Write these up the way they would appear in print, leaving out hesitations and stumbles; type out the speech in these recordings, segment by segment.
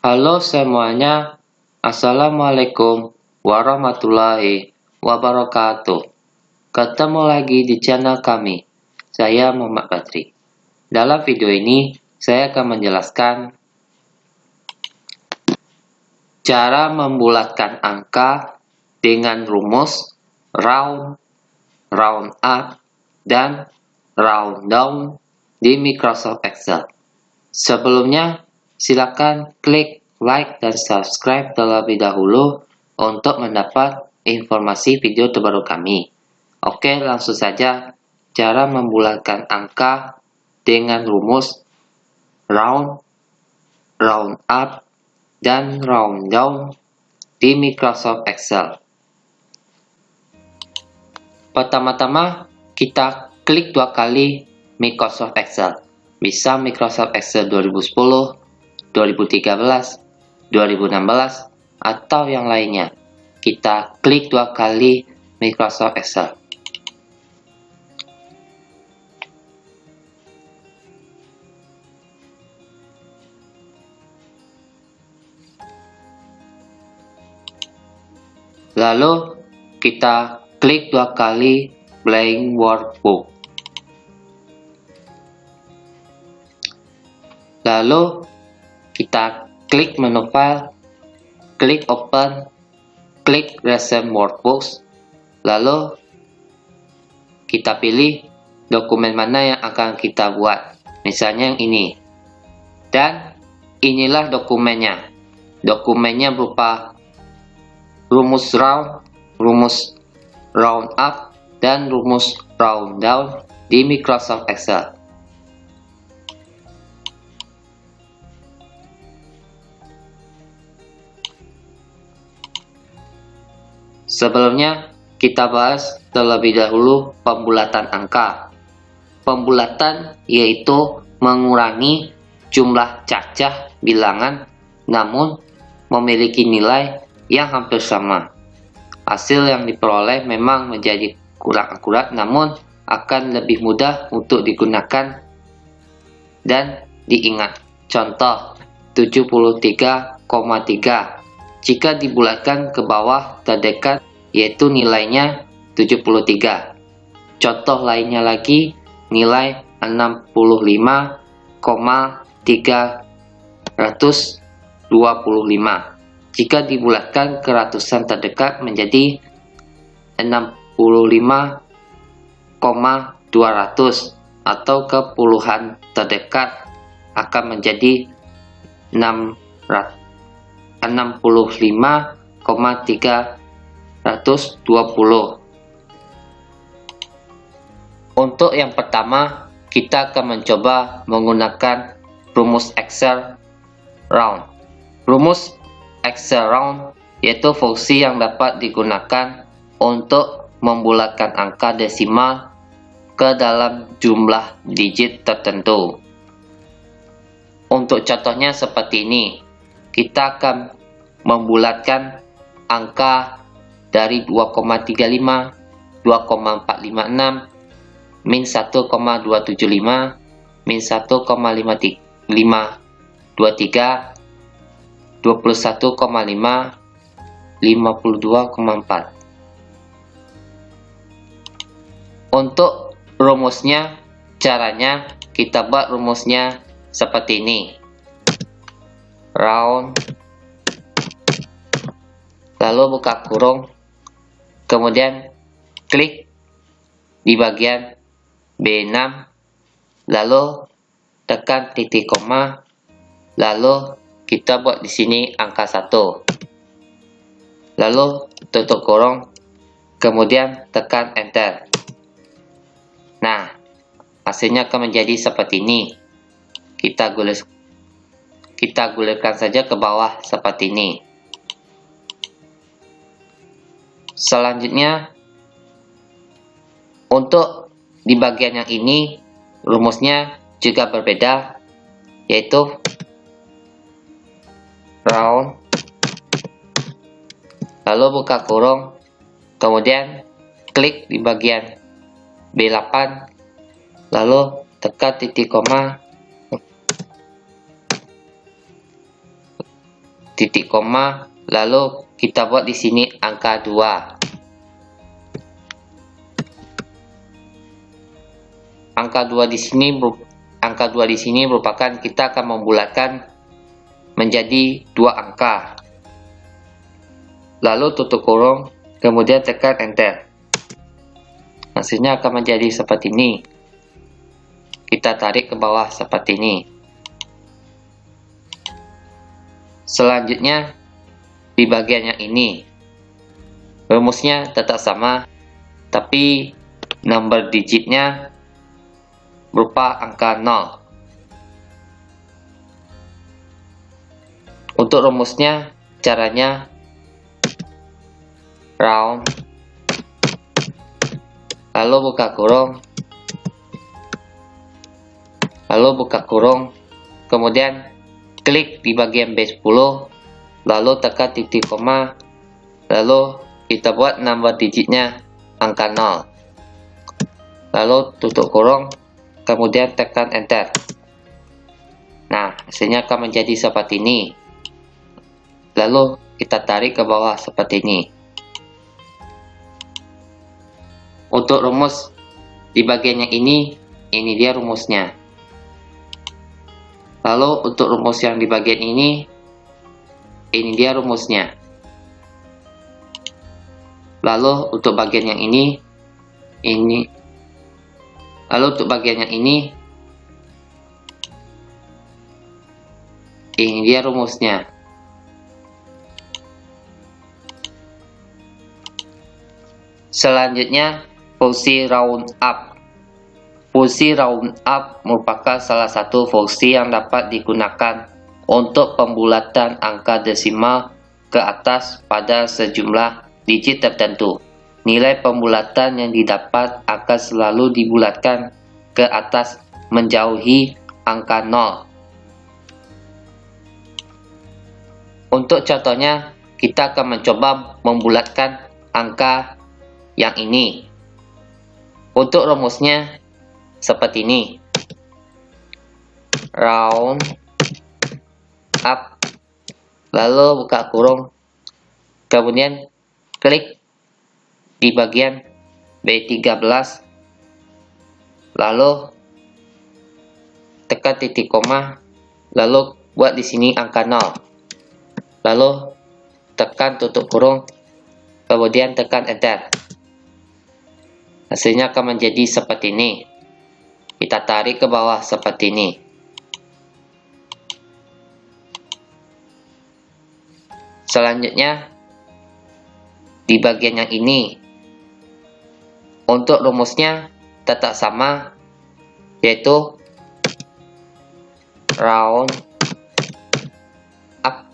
Halo semuanya, Assalamualaikum warahmatullahi wabarakatuh. Ketemu lagi di channel kami, saya Muhammad Badri. Dalam video ini, saya akan menjelaskan cara membulatkan angka dengan rumus round, round up, dan round down di Microsoft Excel. Sebelumnya, silakan klik like dan subscribe terlebih dahulu untuk mendapat informasi video terbaru kami. Oke, langsung saja cara membulatkan angka dengan rumus round, round up, dan round down di Microsoft Excel. Pertama-tama, kita klik dua kali Microsoft Excel. Bisa Microsoft Excel 2010, 2013, 2016, atau yang lainnya. Kita klik dua kali Microsoft Excel. Lalu kita klik dua kali Blank Workbook. Lalu kita klik menu file, klik open, klik recent workbooks. Lalu kita pilih dokumen mana yang akan kita buat. Misalnya yang ini. Dan inilah dokumennya. Dokumennya berupa rumus round up, dan rumus round down di Microsoft Excel. Sebelumnya, kita bahas terlebih dahulu pembulatan angka. Pembulatan yaitu mengurangi jumlah cacah bilangan namun memiliki nilai yang hampir sama. Hasil yang diperoleh memang menjadi kurang akurat namun akan lebih mudah untuk digunakan dan diingat. Contoh 73,3 jika dibulatkan ke bawah terdekat yaitu nilainya 73. Contoh lainnya lagi nilai 65,325. Jika dibulatkan ke ratusan terdekat menjadi 65,200 atau ke puluhan terdekat akan menjadi 65,320. Untuk yang pertama, kita akan mencoba menggunakan rumus Excel round. Rumus Excel round yaitu fungsi yang dapat digunakan untuk membulatkan angka desimal ke dalam jumlah digit tertentu. Untuk contohnya seperti ini, kita akan membulatkan angka dari 2,35, 2,456, min 1,275, min 1,523, 21,5, 52,4. Untuk rumusnya, caranya kita buat rumusnya seperti ini. Round, lalu buka kurung, kemudian klik di bagian B6, lalu tekan titik koma, lalu kita buat di sini angka 1. Lalu tutup kurung, kemudian tekan enter. Nah, hasilnya akan menjadi seperti ini. Kita gulirkan saja ke bawah seperti ini. Selanjutnya, untuk di bagian yang ini, rumusnya juga berbeda, yaitu round, lalu buka kurung, kemudian klik di bagian B8, lalu tekan titik koma, titik koma, lalu kita buat di sini angka 2. Angka 2 di sini merupakan kita akan membulatkan menjadi 2 angka. Lalu tutup kurung, kemudian tekan enter. Hasilnya akan menjadi seperti ini. Kita tarik ke bawah seperti ini. Selanjutnya di bagian yang ini, rumusnya tetap sama, tapi nomor digitnya berupa angka 0. Untuk rumusnya, caranya round, lalu buka kurung, kemudian klik di bagian B10, lalu tekan titik koma, lalu kita buat nomor digitnya angka 0, lalu tutup kurung, kemudian tekan enter. Nah, hasilnya akan menjadi seperti ini. Lalu kita tarik ke bawah seperti ini. Untuk rumus di bagian yang ini dia rumusnya. Lalu untuk rumus yang di bagian ini dia rumusnya. Lalu untuk bagian yang ini. Lalu untuk bagian yang ini dia rumusnya. Selanjutnya, fungsi round up. Fungsi round up merupakan salah satu fungsi yang dapat digunakan untuk pembulatan angka desimal ke atas pada sejumlah digit tertentu. Nilai pembulatan yang didapat akan selalu dibulatkan ke atas menjauhi angka 0. Untuk contohnya, kita akan mencoba membulatkan angka yang ini. Untuk rumusnya seperti ini. Round up, lalu buka kurung, kemudian klik di bagian B13, lalu tekan titik koma, lalu buat di sini angka 0, lalu tekan tutup kurung, kemudian tekan enter. Hasilnya akan menjadi seperti ini. Kita tarik ke bawah seperti ini. Selanjutnya di bagian yang ini, untuk rumusnya tetap sama, yaitu round up,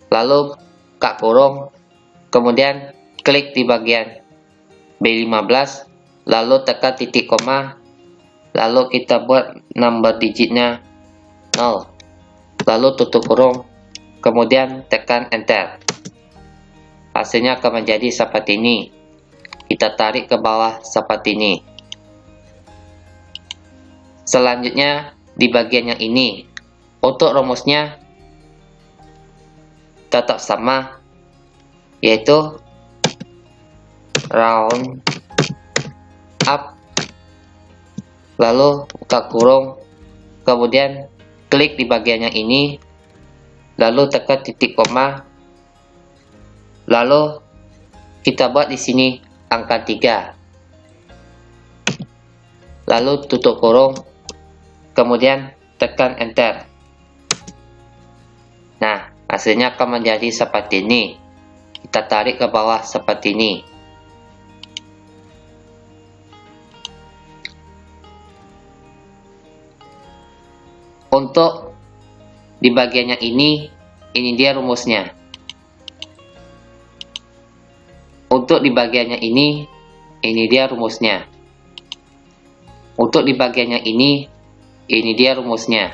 lalu buka kurung, kemudian klik di bagian B15, lalu tekan titik koma, lalu kita buat nomor digitnya 0, lalu tutup kurung, kemudian tekan enter. Hasilnya akan menjadi seperti ini. Kita tarik ke bawah seperti ini. Selanjutnya di bagian yang ini, untuk rumusnya tetap sama, yaitu round up, lalu buka kurung, kemudian klik di bagian yang ini, lalu tekan titik koma, lalu kita buat di sini angka 3, lalu tutup kurung, kemudian tekan enter. Nah, hasilnya akan menjadi seperti ini. Kita tarik ke bawah seperti ini. Untuk di bagian yang ini dia rumusnya. Untuk di bagian yang ini dia rumusnya. Untuk di bagian yang ini dia rumusnya.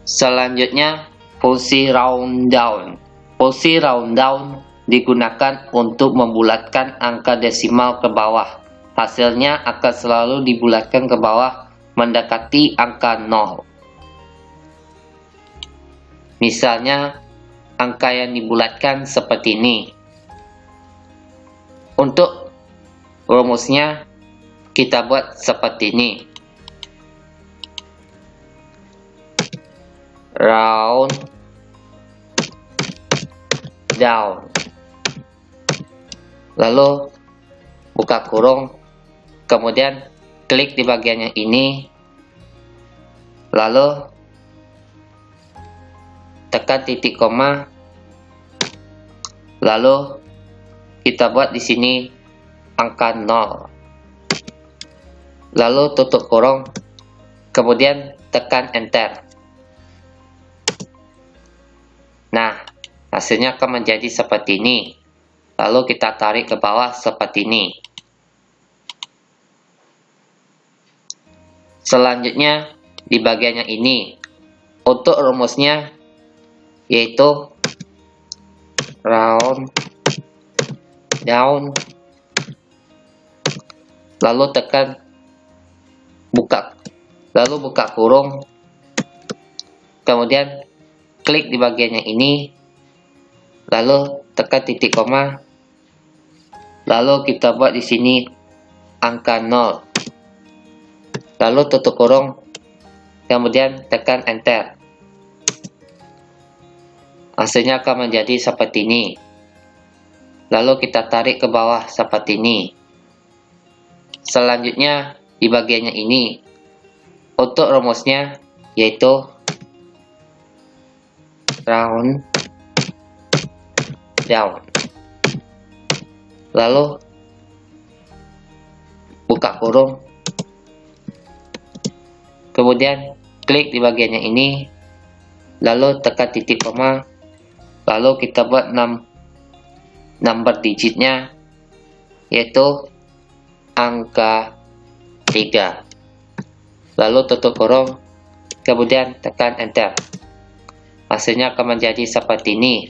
Selanjutnya, fungsi round down. Fungsi round down digunakan untuk membulatkan angka desimal ke bawah. Hasilnya akan selalu dibulatkan ke bawah mendekati angka 0. Misalnya, angka yang dibulatkan seperti ini. Untuk rumusnya, kita buat seperti ini. Round down. Lalu buka kurung, kemudian klik di bagian yang ini, lalu tekan titik koma, lalu kita buat di sini angka 0. Lalu tutup kurung, kemudian tekan enter. Nah, hasilnya akan menjadi seperti ini. Lalu kita tarik ke bawah seperti ini. Selanjutnya, di bagian yang ini, untuk rumusnya yaitu round down, lalu tekan buka kurung, kemudian klik di bagian yang ini, lalu tekan titik koma, lalu kita buat di sini angka 0, lalu tutup kurung, kemudian tekan enter. Hasilnya akan menjadi seperti ini. Lalu kita tarik ke bawah seperti ini. Selanjutnya di bagian yang ini, untuk rumusnya yaitu round down, lalu buka kurung, kemudian klik di bagian yang ini, lalu tekan titik koma, lalu kita buat nomor digitnya yaitu angka 3, lalu tutup kurung, kemudian tekan enter. Hasilnya akan menjadi seperti ini.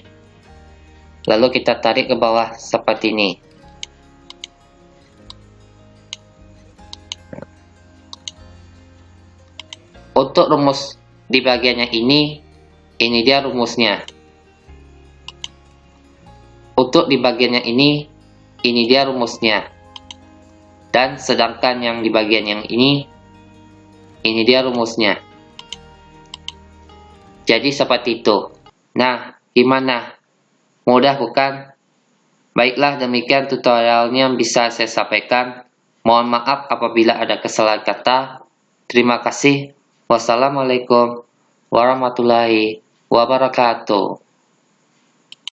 Lalu kita tarik ke bawah seperti ini. Untuk rumus di bagian yang ini dia rumusnya. Untuk di bagian yang ini dia rumusnya. Dan sedangkan yang di bagian yang ini dia rumusnya. Jadi seperti itu. Nah, gimana? Mudah bukan? Baiklah, demikian tutorialnya yang bisa saya sampaikan. Mohon maaf apabila ada kesalahan kata. Terima kasih. Wassalamualaikum warahmatullahi wabarakatuh.